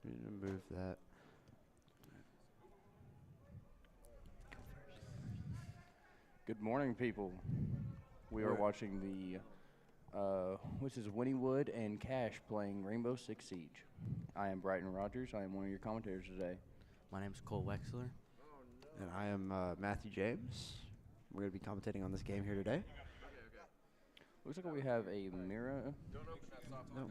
We need to move that. Good morning, people. We are We're- watching which is Wynnewood and Cash playing Rainbow Six Siege. I am Brighton Rogers. I am one of your commentators today. My name's Cole Wexler. And I am Matthew James. We're going to be commentating on this game here today. Looks like we have a Mira. No.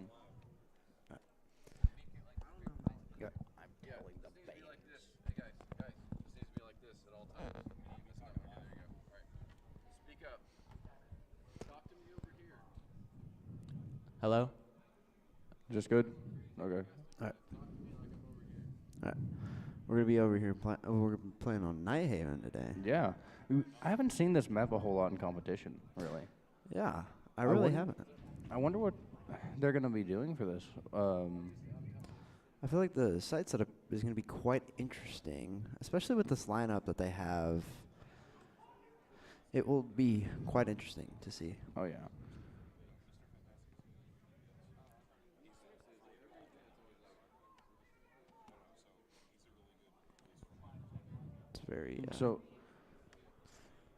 Yeah. I'm telling the Hey guys, this needs to be like this at all times. You messed up. Okay, there you go. All right. Speak up. Talk to me over here. Hello? Just good? Okay. All right. We're going to be over here we're playing on Nighthaven today. Yeah. I haven't seen this map a whole lot in competition, really. Yeah, I really wouldn't- haven't. I wonder what they're going to be doing for this. I feel like the site setup is going to be quite interesting, especially with this lineup that they have. It will be quite interesting to see. Oh, yeah. It's very So,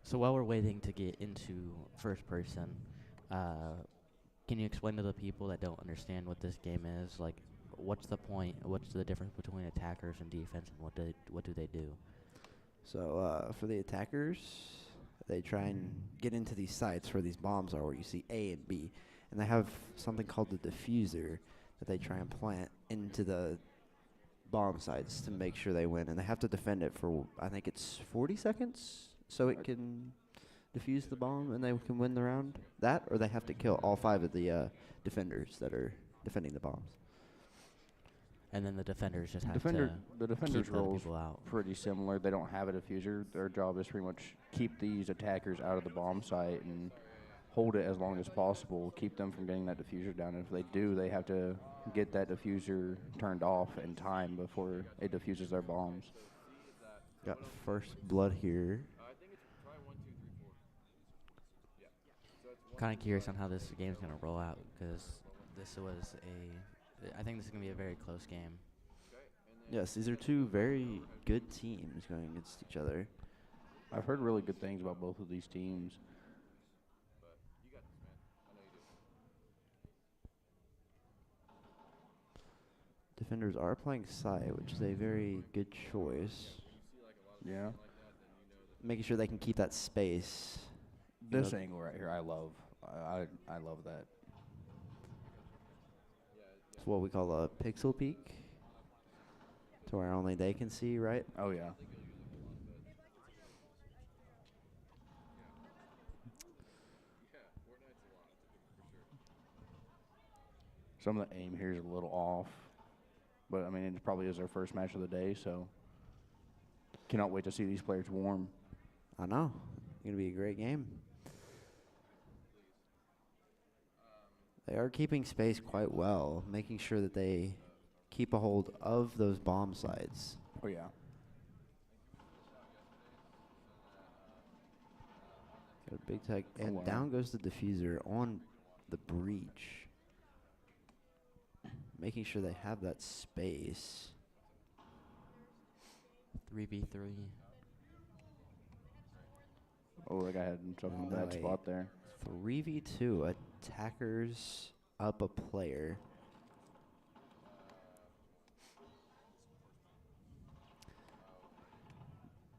So while we're waiting to get into first person, can you explain to the people that don't understand what this game is? Like, what's the point? What's the difference between attackers and defense, and what do they do? So for the attackers, they try and get into these sites where these bombs are, where you see A and B, and they have something called the diffuser that they try and plant into the bomb sites to make sure they win, and they have to defend it for I think it's 40 seconds, so it can defuse the bomb and they can win the round. That, or they have to kill all 5 of the defenders that are defending the bombs. And then the defenders just have the to defender's keep other roles people out. pretty similar. They don't have a diffuser. Their job is pretty much keep these attackers out of the bomb site and hold it as long as possible, keep them from getting that diffuser down. And if they do, they have to get that diffuser turned off in time before it diffuses their bombs. Got first blood here. I think it's probably 1, 2, 3, 4. Yeah. So it's 1, Kind of curious on how this game's gonna roll out because I think this is gonna be a very close game. Yes, these are 2 very good teams going against each other. I've heard really good things about both of these teams. but you got this, man. I know you do. Defenders are playing side, which is a very good choice. Yeah. Making sure they can keep that space. This know- angle right here, I love. I love that. It's what we call a pixel peek, to where only they can see, right? Oh, yeah. Some of the aim here is a little off. But, I mean, it probably is their first match of the day, so cannot wait to see these players warm. I know. It's going to be a great game. They are keeping space quite well, making sure that they keep a hold of those bomb sites. Oh, yeah. Got a big tag, Oh, and wow. down goes the diffuser on the breach. Making sure they have that space. 3v3. Oh, that guy had himself in a No, bad spot there. 3v2, attackers up a player.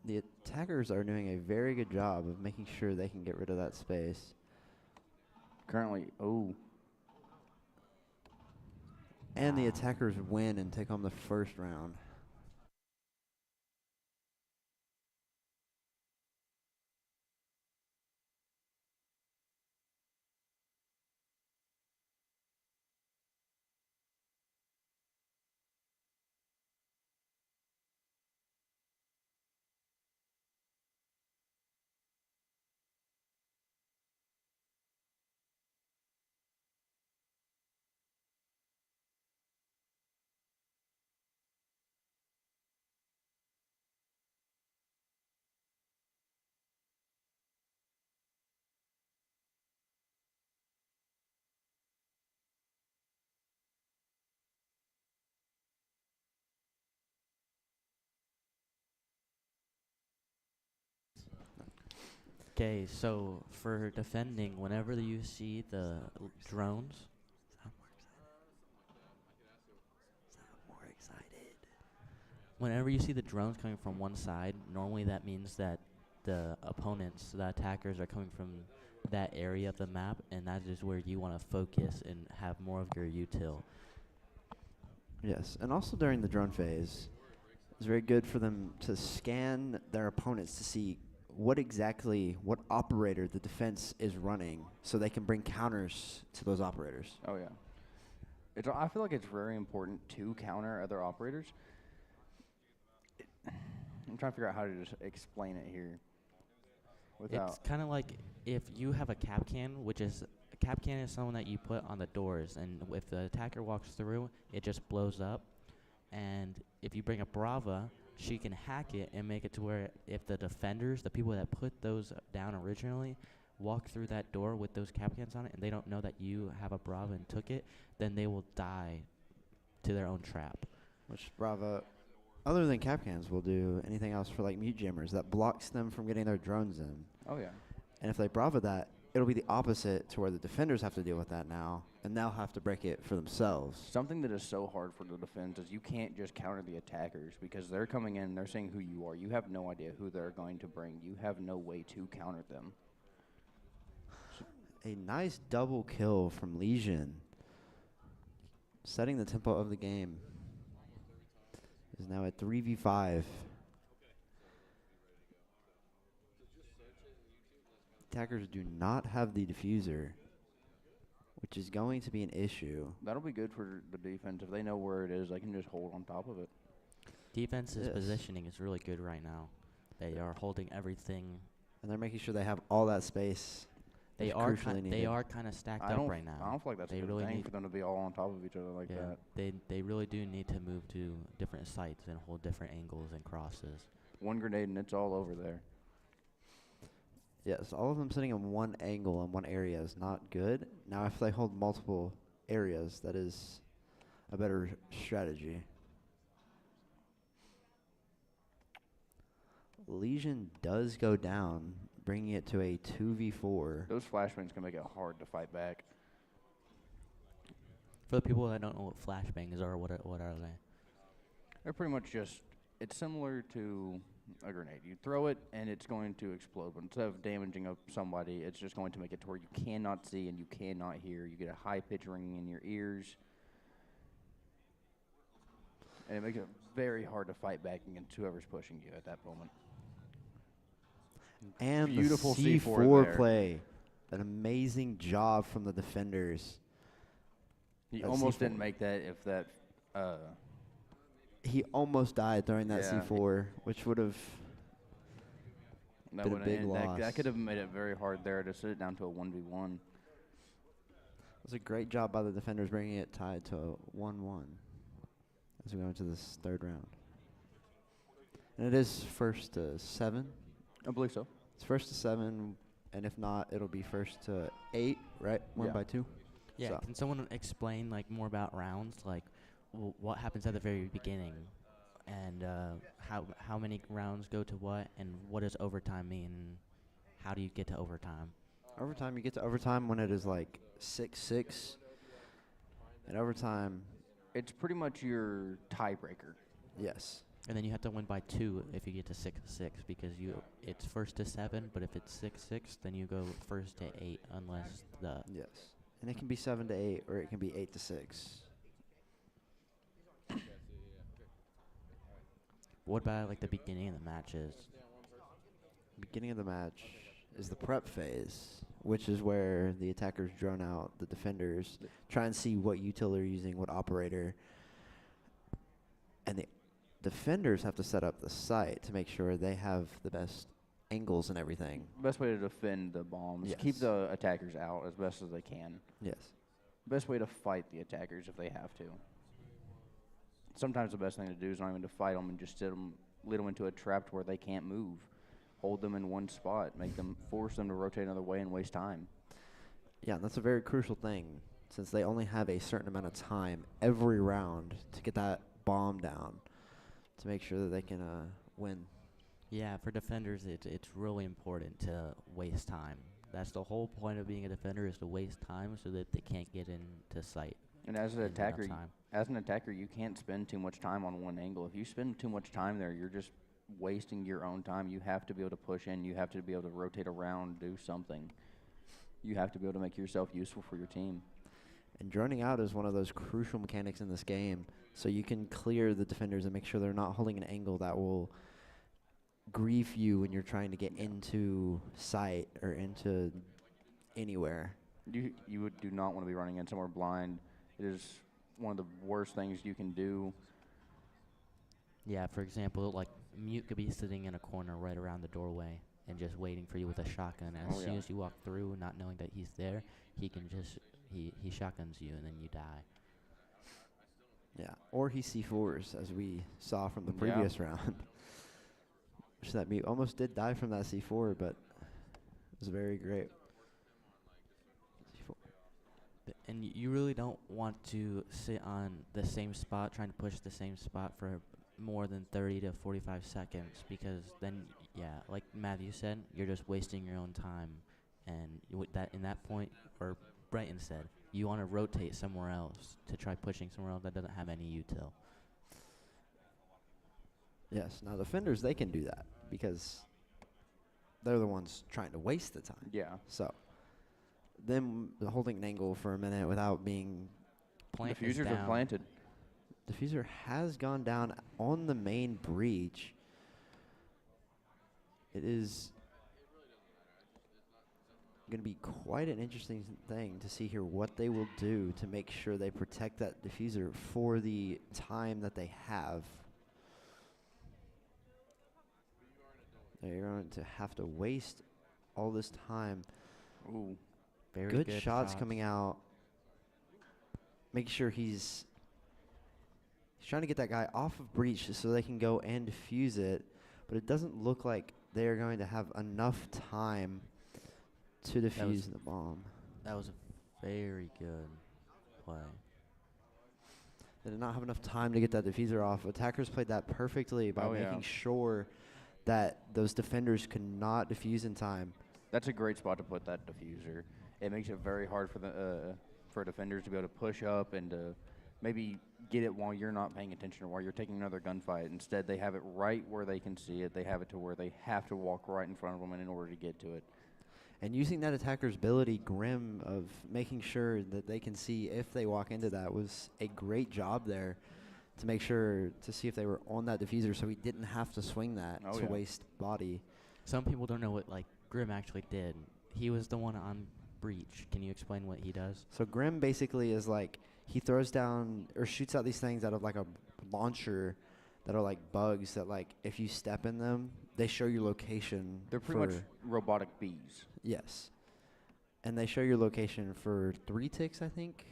The attackers are doing a very good job of making sure they can get rid of that space. Currently, oh, And the attackers win and take home the first round. Okay, so for defending, whenever you see the drones, Sound more excited. whenever you see the drones coming from one side, normally that means that the opponents, the attackers, are coming from that area of the map, and that is where you want to focus and have more of your util. Yes, and also during the drone phase, it's very good for them to scan their opponents to see what operator the defense is running, so they can bring counters to those operators. Oh yeah. I feel like it's very important to counter other operators. I'm trying to figure out how to just explain it here. It's kind of like if you have a cap can is someone that you put on the doors, and if the attacker walks through, it just blows up. And if you bring a Brava, she can hack it and make it to where if the defenders, the people that put those down originally, walk through that door with those cap cans on it, and they don't know that you have a Brava and took it, then they will die to their own trap. Which Brava, other than Capcans, will do anything else for like mute jammers that blocks them from getting their drones in. Oh yeah. And if they Brava that, it'll be the opposite to where the defenders have to deal with that now, and they'll have to break it for themselves. Something that is so hard for the defense is you can't just counter the attackers because they're coming in, they're saying who you are. You have no idea who they're going to bring. You have no way to counter them. A nice double kill from Legion, setting the tempo of the game. Is now at 3v5. Attackers do not have the diffuser, which is going to be an issue. That'll be good for the defense. If they know where it is, they can just hold on top of it. Defense's Yes. positioning is really good right now. They are holding everything. And they're making sure they have all that space. They that's are crucially they needed. are kind of stacked I up don't right now. I don't feel like that's They a good really thing need- for them to be all on top of each other like that. They really do need to move to different sites and hold different angles and crosses. One grenade and it's all over there. Yes, all of them sitting in one angle in one area is not good. Now, if they hold multiple areas, that is a better strategy. Legion does go down, bringing it to a 2v4. Those flashbangs can make it hard to fight back. For the people that don't know what flashbangs are, what are they? They're pretty much just, it's similar to a grenade. You throw it and it's going to explode, but instead of damaging somebody, it's just going to make it to where you cannot see and you cannot hear. You get a high pitch ringing in your ears, and it makes it very hard to fight back against whoever's pushing you at that moment. And Beautiful the C4 C4 there. play. An amazing job from the defenders. He That almost C4. didn't make that if that. He almost died throwing that Yeah. C4, which would have That been a would big loss. that could have made it very hard there to sit it down to a 1v1. It was a great job by the defenders bringing it tied to a 1-1 as we go into this third round. And it is first to 7. I believe so. It's first to 7, and if not, it'll be first to 8, right? Won Yeah. by 2. Yeah, So- can someone explain like more about rounds, like what happens at the very beginning, and how many rounds go to what, and what does overtime mean? And how do you get to overtime? Overtime, you get to overtime when it is like 6-6. And overtime, It's pretty much your tiebreaker. yes. And then you have to win by 2 if you get to 6-6, because it's first to 7, but if it's 6-6, then you go first to 8 unless the Yes. And it can be 7-8 or it can be 8-6. what about like the beginning of the matches? Beginning of the match is the prep phase, which is where the attackers drone out the defenders, try and see what util they're using, what operator. And the defenders have to set up the site to make sure they have the best angles and everything. Best way to defend the bombs. Keep Yes. the attackers out as best as they can. Yes. Best way to fight the attackers if they have to. Sometimes the best thing to do is not even to fight them and just lead them into a trap to where they can't move. Hold them in one spot. Force them to rotate another way and waste time. Yeah, and that's a very crucial thing, since they only have a certain amount of time every round to get that bomb down to make sure that they can win. Yeah, for defenders, it's really important to waste time. That's the whole point of being a defender is to waste time so that they can't get into sight And as an in enough attacker, time. you can't spend too much time on one angle. If you spend too much time there, you're just wasting your own time. You have to be able to push in. You have to be able to rotate around, do something. You have to be able to make yourself useful for your team. And droning out is one of those crucial mechanics in this game. So you can clear the defenders and make sure they're not holding an angle that will grief you when you're trying to get into sight or into anywhere. You do not want to be running in somewhere blind. It is one of the worst things you can do. Yeah, for example, like Mute could be sitting in a corner right around the doorway and just waiting for you with a shotgun. As soon as you walk through, not knowing that he's there, he can just he shotguns you and then you die. Yeah, or he C4s, as we saw from the previous round. Which that Mute almost did die from that C4, but it was very great. C4. And you really don't want to sit on the same spot, trying to push the same spot for more than 30 to 45 seconds, because then, yeah, like Matthew said, you're just wasting your own time. And with that, in that point, or Brighton said, you want to rotate somewhere else to try pushing somewhere else that doesn't have any util. Yes, now defenders, they can do that because they're the ones trying to waste the time. Yeah. So them holding an angle for a minute without being Plant is Diffusers are down. planted. diffuser has gone down on the main breach. It is going to be quite an interesting thing to see here what they will do to make sure they protect that diffuser for the time that they have. They're going to have to waste all this time. Ooh. Very Good shots coming out. Make sure he's trying to get that guy off of breach so they can go and defuse it, but it doesn't look like they're going to have enough time to defuse the bomb. That was a very good play. They did not have enough time to get that diffuser off. Attackers played that perfectly by making sure that those defenders could not defuse in time. That's a great spot to put that diffuser. It makes it very hard for defenders to be able to push up and to maybe get it while you're not paying attention or while you're taking another gunfight. Instead, they have it right where they can see it. They have it to where they have to walk right in front of them in order to get to it. And using that attacker's ability, Grim, of making sure that they can see if they walk into that was a great job there to make sure to see if they were on that diffuser so he didn't have to swing that to waste body. Some people don't know what Grim actually did. He was the one on breach. Can you explain what he does? So Grim basically is he throws down or shoots out these things out of a launcher that are like bugs that if you step in them, they show your location. They're pretty much robotic bees. Yes. And they show your location for 3 ticks, I think.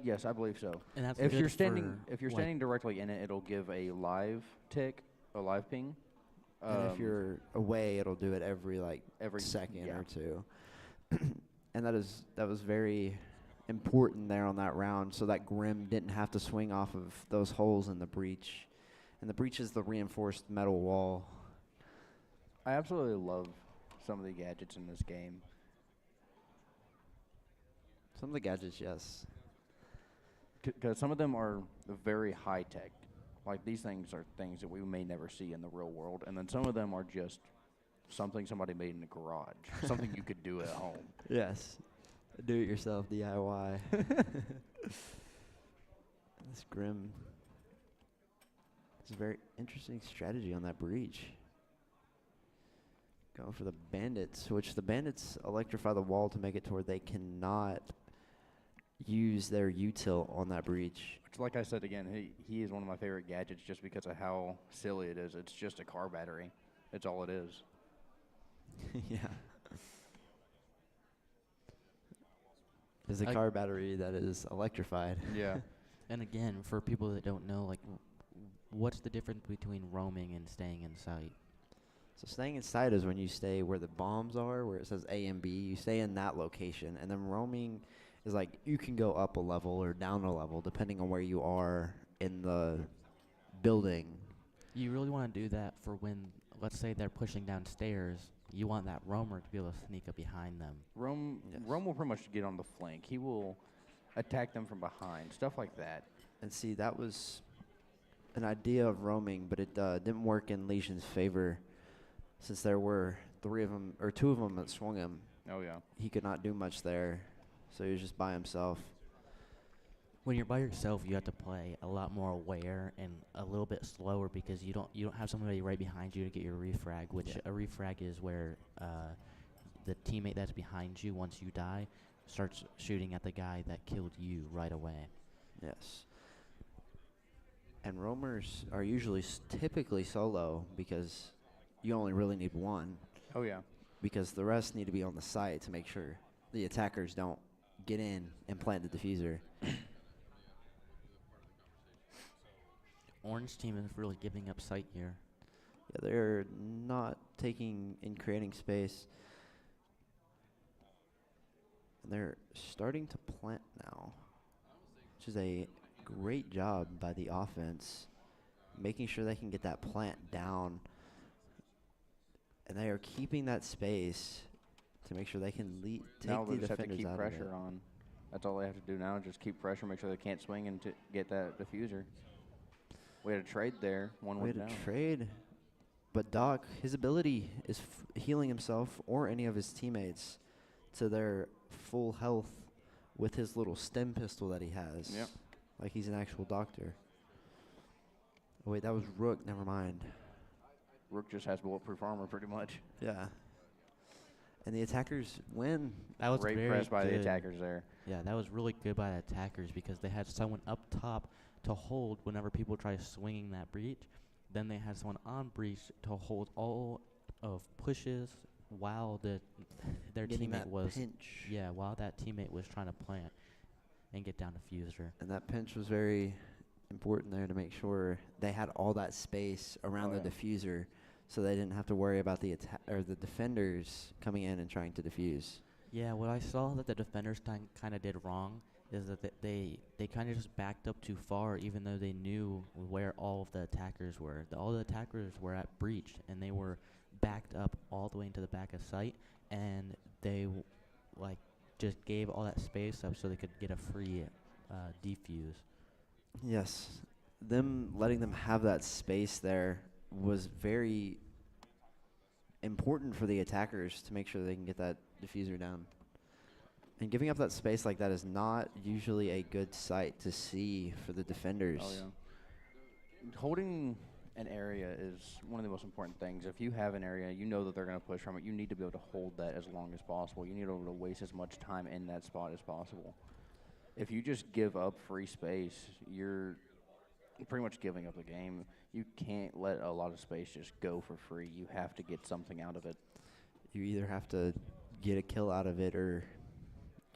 Yes, I believe so. And that's if good you're standing for standing directly in it, it'll give a live tick, a live ping. And if you're away, it'll do it every second or two. And that was very important there on that round, so that Grim didn't have to swing off of those holes in the breach. And the breach is the reinforced metal wall. I absolutely love some of the gadgets in this game. Some of the gadgets, yes. Because some of them are very high-tech. Like, these things are things that we may never see in the real world. And then some of them are just something somebody made in the garage, something you could do at home. Yes. Do-it-yourself DIY. This Grim. It's a very interesting strategy on that breach. Going for the bandits, which the bandits electrify the wall to make it to where they cannot use their util on that breach. Which, like I said again, he is one of my favorite gadgets just because of how silly it is. It's just a car battery. It's all it is. Yeah. It's a car battery that is electrified. Yeah. And again, for people that don't know, what's the difference between roaming and staying in sight? So staying in sight is when you stay where the bombs are, where it says A and B. You stay in that location. And then roaming is you can go up a level or down a level depending on where you are in the building. You really want to do that for when let's say they're pushing downstairs, you want that roamer to be able to sneak up behind them. Rome will pretty much get on the flank. He will attack them from behind, stuff like that. And see, that was an idea of roaming, but it didn't work in Legion's favor, since there were 3 of them or 2 of them that swung him. Oh yeah. He could not do much there, so he was just by himself. When you're by yourself, you have to play a lot more aware and a little bit slower because you don't have somebody right behind you to get your refrag, which a refrag is where the teammate that's behind you, once you die, starts shooting at the guy that killed you right away. Yes. And roamers are usually typically solo because you only really need 1, Oh yeah. because the rest need to be on the site to make sure the attackers don't get in and plant the diffuser. Orange team is really giving up sight here. Yeah, they're not taking and creating space. And they're starting to plant now, which is a great job by the offense, making sure they can get that plant down. And they are keeping that space to make sure they can take Now the they just have to defenders keep out pressure of it. on. That's all they have to do now, just keep pressure, make sure they can't swing and get that diffuser. We had a trade there. One We went had down. a trade, but Doc, his ability is healing himself or any of his teammates to their full health with his little stem pistol that he has. Yep. Like he's an actual doctor. Oh, wait, that was Rook. Never mind. Rook just has bulletproof armor, pretty much. Yeah. And the attackers win. That was Great very press by the good. attackers there. Yeah, that was really good by the attackers because they had someone up top to hold whenever people try swinging that breach. Then they had someone on breach to hold all of pushes while their Getting teammate that was pinch. yeah, while that teammate was trying to plant and get down diffuser. And that pinch was very important there to make sure they had all that space around Oh, the diffuser, so they didn't have to worry about the the defenders coming in and trying to defuse. Yeah, what I saw that the defenders kind of did wrong is that they kind of just backed up too far, even though they knew where all of the attackers were. All the attackers were at breach, and they were backed up all the way into the back of site, and they just gave all that space up so they could get a free defuse. Yes, them letting them have that space there was very important for the attackers to make sure they can get that diffuser down. And giving up that space like that is not usually a good sight to see for the defenders. Oh, yeah. Holding an area is one of the most important things. If you have an area, you know that they're going to push from it. You need to be able to hold that as long as possible. You need to be able to waste as much time in that spot as possible. If you just give up free space, you're pretty much giving up the game. You can't let a lot of space just go for free. You have to get something out of it. You either have to get a kill out of it or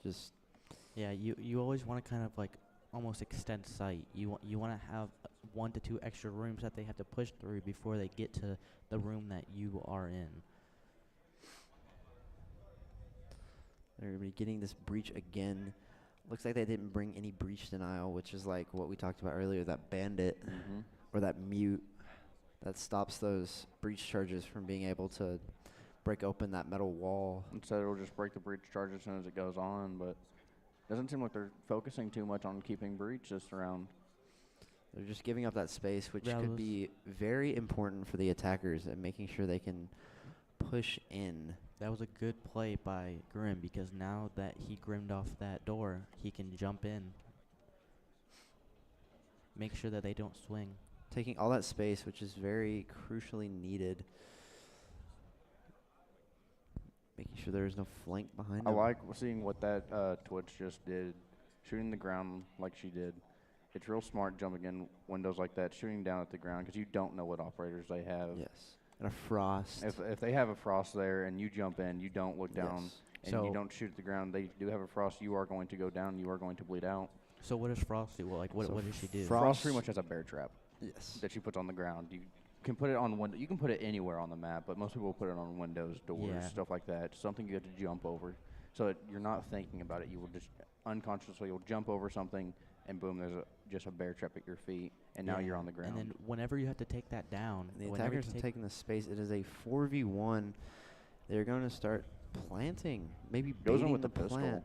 just... Yeah, you always want to kind of almost extend sight. You want to have 1 to 2 extra rooms that they have to push through before they get to the room that you are in. They're going to be getting this breach again. Looks like they didn't bring any breach denial, which is like what we talked about earlier, that bandit or that mute that stops those breach charges from being able to break open that metal wall. Instead, it'll just break the breach charge as soon as it goes on, but doesn't seem like they're focusing too much on keeping breach this round. They're just giving up that space, which That could was- be very important for the attackers and making sure they can push in. That was a good play by Grim because now that he grimmed off that door, he can jump in. Make sure that they don't swing. Taking all that space, which is very crucially needed. Making sure there is no flank behind I them. like seeing what that Twitch just did, shooting the ground like she did. It's real smart jumping in windows like that, shooting down at the ground because you don't know what operators they have. Yes. And a frost. If they have a frost there and you jump in, you don't look down Yes. and So- you don't shoot at the ground. They do have a frost. You are going to go down. You are going to bleed out. So what does Frost do? Well, what So does she do? Frost- Frost pretty much has a bear trap Yes. that she puts on the ground. You can put it on window. You can put it anywhere on the map, but most people put it on windows, doors, Yeah. stuff like that. Something you have to jump over, so that you're not thinking about it. You will just unconsciously you'll jump over something, and boom, there's just a bear trap at your feet, and now you're on the ground. And then whenever you have to take that down, And the whenever you attackers have take- taken the space. It is a 4v1. They're going to start planting, maybe Goes in baiting with the the pistol. plant,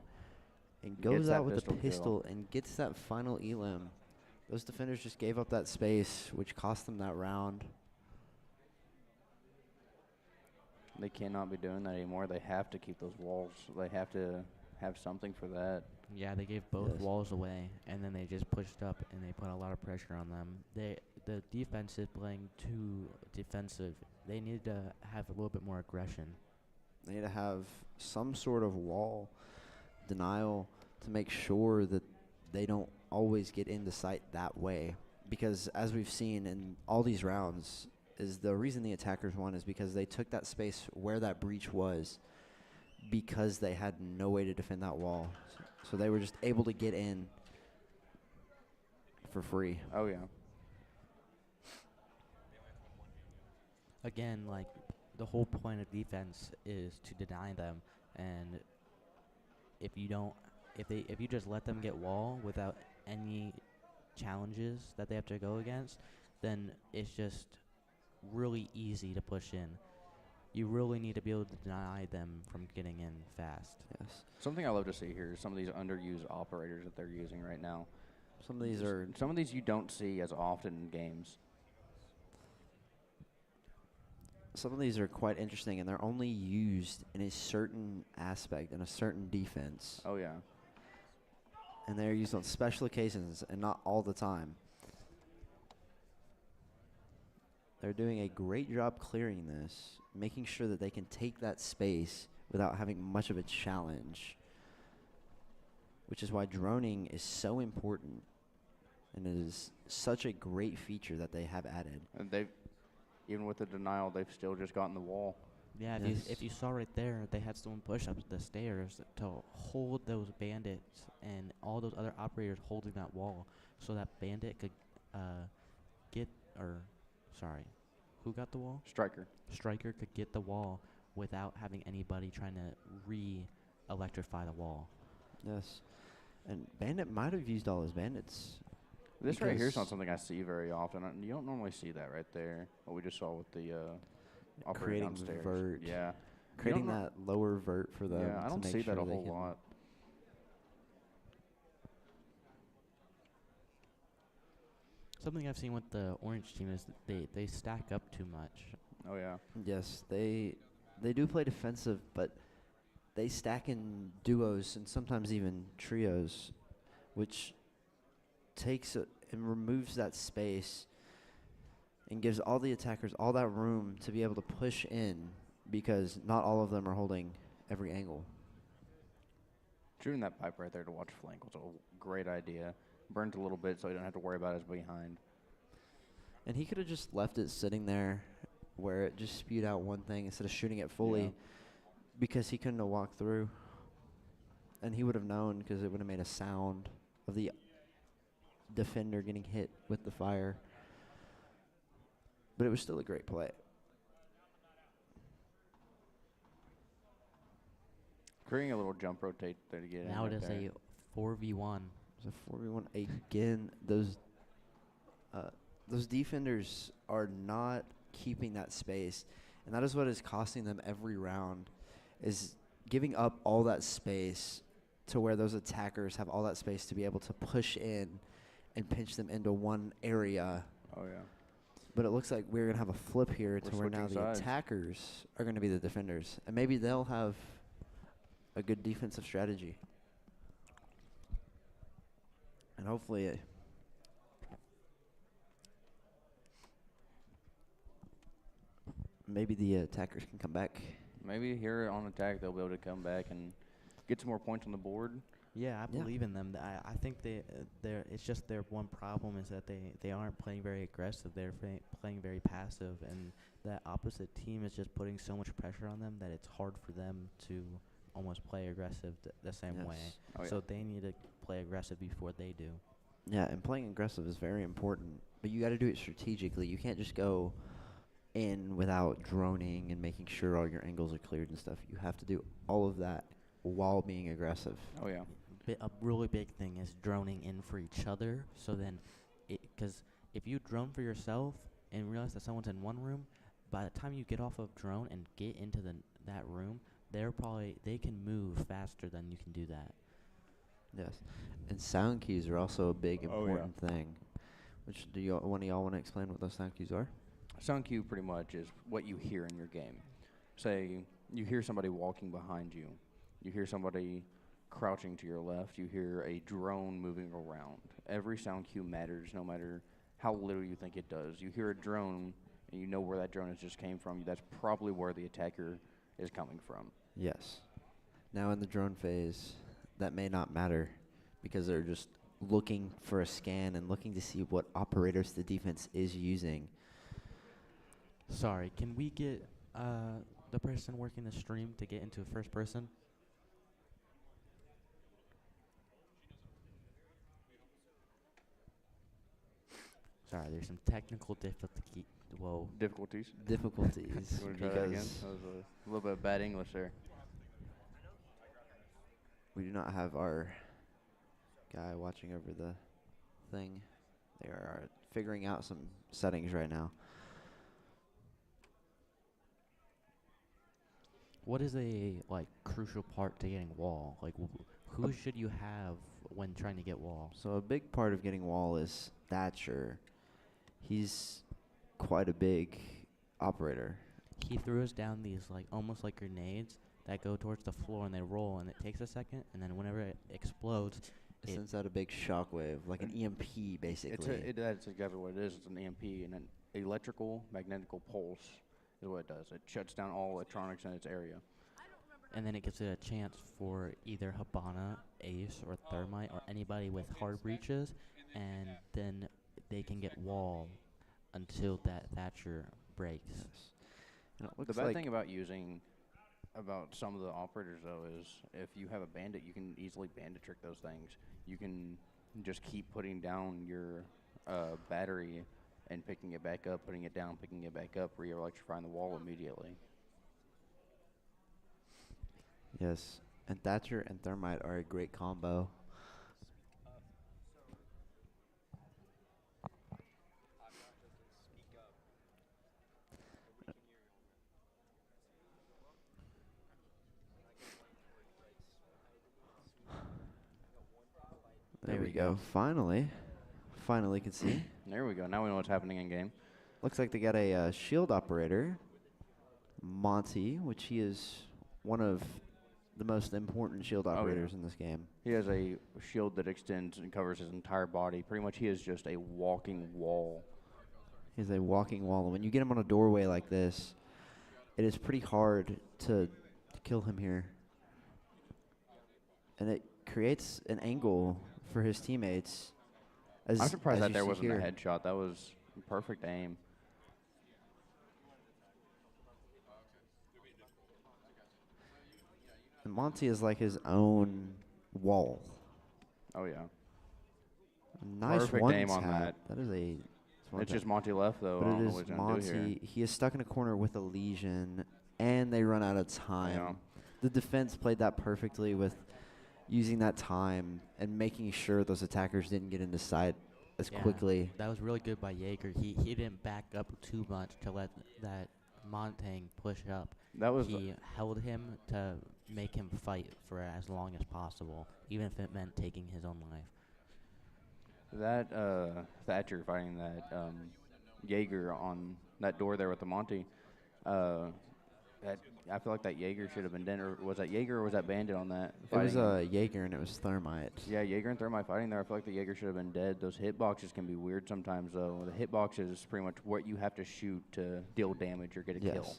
and Gets goes that out with the pistol kill. pistol and gets that final elim. Those defenders just gave up that space, which cost them that round. They cannot be doing that anymore. They have to keep those walls. They have to have something for that. Yeah, they gave both Yes. walls away, and then they just pushed up, and they put a lot of pressure on them. The defense is playing too defensive. They need to have a little bit more aggression. They need to have some sort of wall denial to make sure that they don't always get into sight that way. Because as we've seen in all these rounds, is the reason the attackers won is because they took that space where that breach was because they had no way to defend that wall. So they were just able to get in for free. Oh, yeah. Again, like, the whole point of defense is to deny them, and if you just let them get wall without any challenges that they have to go against, then it's just really easy to push in. You really need to be able to deny them from getting in fast. Yes. Something I love to see here is some of these underused operators that they're using right now. Some of these are Some of these you don't see as often in games. quite interesting, and they're only used in a certain aspect, in a certain defense. Oh, yeah. And they're used on special occasions and not all the time. They're doing a great job clearing this, making sure that they can take that space without having much of a challenge, which is why droning is so important, and it is such a great feature that they have added. And they've, even with the denial, they've still just gotten the wall. Yeah, Yes. if you saw right there, they had someone push up the stairs to hold those bandits and all those other operators holding that wall, so that bandit could who got the wall? Striker. Striker could get the wall without having anybody trying to re-electrify the wall. Yes. And Bandit might have used all his bandits. This right here is not because something I see very often. You don't normally see that right there. What we just saw with the operator creating downstairs. vert. Yeah. Creating know- that lower vert for them. Yeah, I to don't make see sure that a they whole can- lot. Something I've seen with the orange team is that they stack up too much. Oh, yeah. Yes, they do play defensive, but they stack in duos and sometimes even trios, which takes and removes that space and gives all the attackers all that room to be able to push in, because not all of them are holding every angle. Shooting that pipe right there to watch flank was a great idea. Burns a little bit so he don't have to worry about his behind. And he could have just left it sitting there where it just spewed out one thing instead of shooting it fully, Yeah. because he couldn't have walked through. And he would have known, because it would have made a sound of the defender getting hit with the fire. But it was still a great play. Creating a little jump rotate there to get in. Now it right is there. a 4v1. It was a 4v1 again. Those defenders are not keeping that space, and that is what is costing them every round, is giving up all that space to where those attackers have all that space to be able to push in and pinch them into one area. Oh, yeah. But it looks like we're going to have a flip here to We're where now switching the sides. attackers are going to be the defenders, and maybe they'll have a good defensive strategy. And hopefully maybe the attackers can come back. Maybe here on attack they'll be able to come back and get some more points on the board. Yeah, I Yeah. believe in them. I think they're it's just their one problem is that they aren't playing very aggressive. They're playing very passive, and that opposite team is just putting so much pressure on them that it's hard for them to almost play aggressive the same way. Yes. Oh, yeah. So they need to play aggressive before they do. Yeah, and playing aggressive is very important, but you got to do it strategically. You can't just go in without droning and making sure all your angles are cleared and stuff. You have to do all of that while being aggressive. Oh, yeah. a really big thing is droning in for each other. So then, because if you drone for yourself and realize that someone's in one room, by the time you get off of drone and get into that room, they can move faster than you can do that. Yes. And sound cues are also a big Oh, yeah. important thing. Which one of y'all want to explain what those sound cues are? Sound cue pretty much is what you hear in your game. Say you hear somebody walking behind you, you hear somebody crouching to your left, you hear a drone moving around. Every sound cue matters, no matter how little you think it does. You hear a drone, and you know where that drone has just came from. That's probably where the attacker is coming from. Yes. Now in the drone phase, that may not matter because they're just looking for a scan and looking to see what operators the defense is using. Sorry, can we get the person working the stream to get into first person? Sorry, there's some technical difficulty. Whoa. Difficulties. Difficulties You want to try that again? because That was a little bit of bad English there. we do not have our guy watching over the thing. They are figuring out some settings right now. What is a crucial part to getting wall? Who should you have when trying to get wall? So a big part of getting wall is Thatcher. He's quite a big operator. He throws down these almost like grenades that go towards the floor and they roll, and it takes a second, and then whenever it explodes, It sends out a big shockwave, like an EMP, basically. That's exactly what it is. It's an EMP, and an electrical magnetical pulse is what it does. It shuts down all electronics in its area. and then it gives it a chance for either Habana, Ace, or Thermite, or anybody with hard breaches, and then they can get wall until that Thatcher breaks. Yes. And it The looks bad like thing about some of the operators, though, is if you have a bandit, you can easily bandit trick those things. You can just keep putting down your battery and picking it back up, putting it down, picking it back up, re-electrifying the wall immediately. yes, and Thatcher and Thermite are a great combo. There we go. Finally can see. There we go. Now we know what's happening in game. Looks like they got a shield operator, Monty, which he is one of the most important shield yeah. operators in this game. He has a shield that extends and covers his entire body. Pretty much, he is just a walking wall. He's a walking wall. And when you get him on a doorway like this, it is pretty hard to kill him here. And it creates an angle for his teammates. I'm surprised as that you there see wasn't here. a headshot. That was perfect aim. And Monty is like his own wall. Oh, yeah. Nice Perfect one aim on tap. that. That is a. It's just Monty left, though. But I don't it know is what he's going to do here. Monty. He is stuck in a corner with a lesion, and they run out of time. Yeah. The defense played that perfectly with using that time and making sure those attackers didn't get into sight as Yeah, quickly. That was really good by Jaeger. He didn't back up too much to let that Montang push up. That was He held him to make him fight for as long as possible, even if it meant taking his own life. that Thatcher fighting that Jaeger on that door there with the Monty. That I feel like that Jaeger should have been dead. Or was that Jaeger or was that Bandit on that? It was fighting? Jaeger and it was Thermite. Yeah, Jaeger and Thermite fighting there. I feel like the Jaeger should have been dead. Those hitboxes can be weird sometimes, though. The hitbox is pretty much what you have to shoot to deal damage or get a Yes. kill.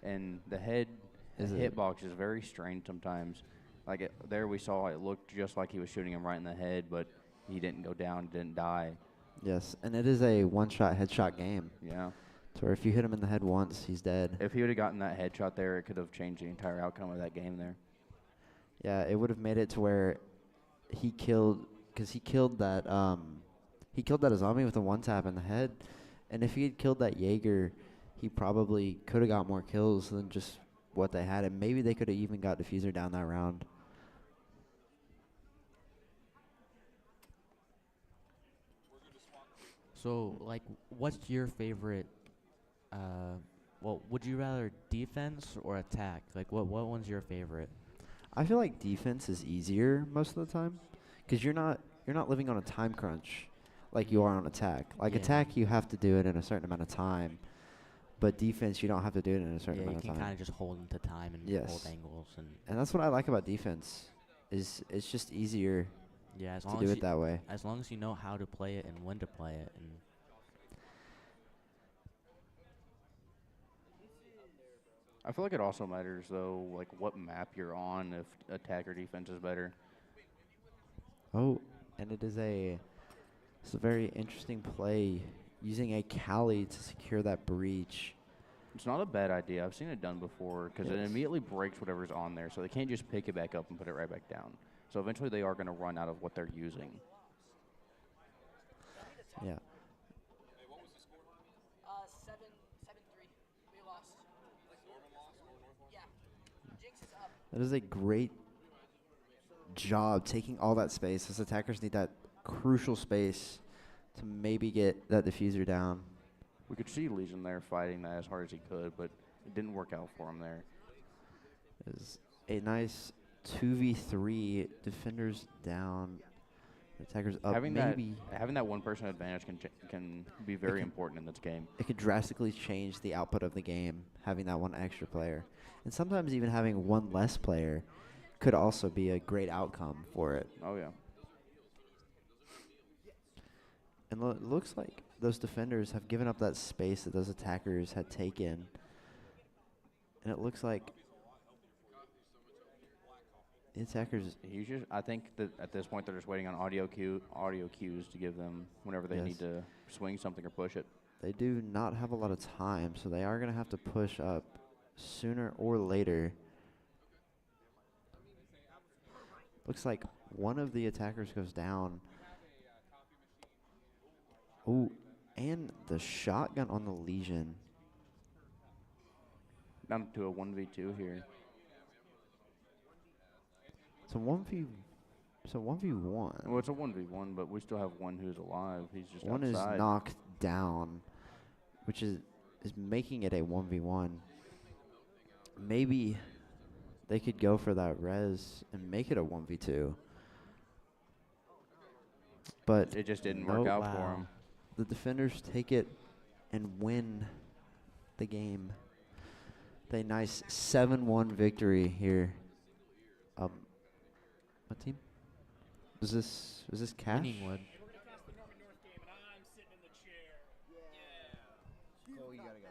And the hitbox is very strange sometimes. Like there we saw it looked just like he was shooting him right in the head, but he didn't go down, didn't die. Yes, and it is a one-shot headshot game. Yeah. So if you hit him in the head once, he's dead. If he would have gotten that headshot there, it could have changed the entire outcome of that game there. Yeah, it would have made it to where he killed that zombie with a one tap in the head, and if he had killed that Jaeger, he probably could have got more kills than just what they had, and maybe they could have even got Diffuser down that round. So, like, what's your favorite? Well, would you rather defense or attack? Like, what one's your favorite? I feel like defense is easier most of the time, because you're not living on a time crunch like you are on attack. Like Yeah. attack, you have to do it in a certain amount of time, but defense, you don't have to do it in a certain Yeah, you amount can of kind time. of just hold into time and hold Yes, angles and and that's what I like about defense, is it's just easier yeah, to do it that way. as long as you know how to play it and when to play it, and I feel like it also matters though, like what map you're on. If attack or defense is better. Oh, and it's a very interesting play using a Cali to secure that breach. It's not a bad idea. I've seen it done before because it Yes. immediately breaks whatever's on there, so they can't just pick it back up and put it right back down. So eventually they are going to run out of what they're using. Yeah. Seven, 7-3. We lost. Yeah. Jinx is up. That is a great job taking all that space. Those attackers need that crucial space to maybe get that diffuser down. We could see Legion there fighting that as hard as he could, but it didn't work out for him there. Is a nice 2v3, defenders down, attackers up. Maybe Having that one person advantage can be very important in this game. it could drastically change the output of the game, having that one extra player. And sometimes even having one less player could also be a great outcome for it. Oh yeah. And it looks like those defenders have given up that space that those attackers had taken. And it looks like the attackers, I think that at this point they're just waiting on audio cues to give them whenever they Yes. need to swing something or push it. they do not have a lot of time, so they are going to have to push up sooner or later. Looks like one of the attackers goes down. Oh, and the shotgun on the Legion. Down to a 1v2 here. It's a 1v, it's a 1v1. Well, it's a 1v1, but we still have one who's alive. He's just One outside. is knocked down, which is making it a 1v1. Maybe they could go for that res and make it a 1v2. But It just didn't work nope. out for Wow. him. The defenders take it and win the game. A nice 7-1 victory here. What team? Was this Cash? Wynnewood. Cole, you gotta go.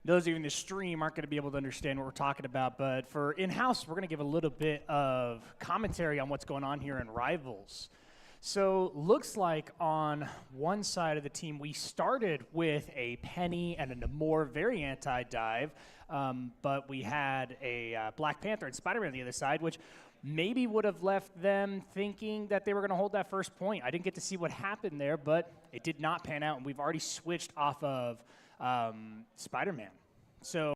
Those of you in the stream aren't going to be able to understand what we're talking about, but for in-house, we're going to give a little bit of commentary on what's going on here in Rivals. So looks like on one side of the team, we started with a Penny and a Namor, very anti-dive, but we had a Black Panther and Spider-Man on the other side, which maybe would have left them thinking that they were going to hold that first point. I didn't get to see what happened there, but it did not pan out, and we've already switched off of Spider-Man. So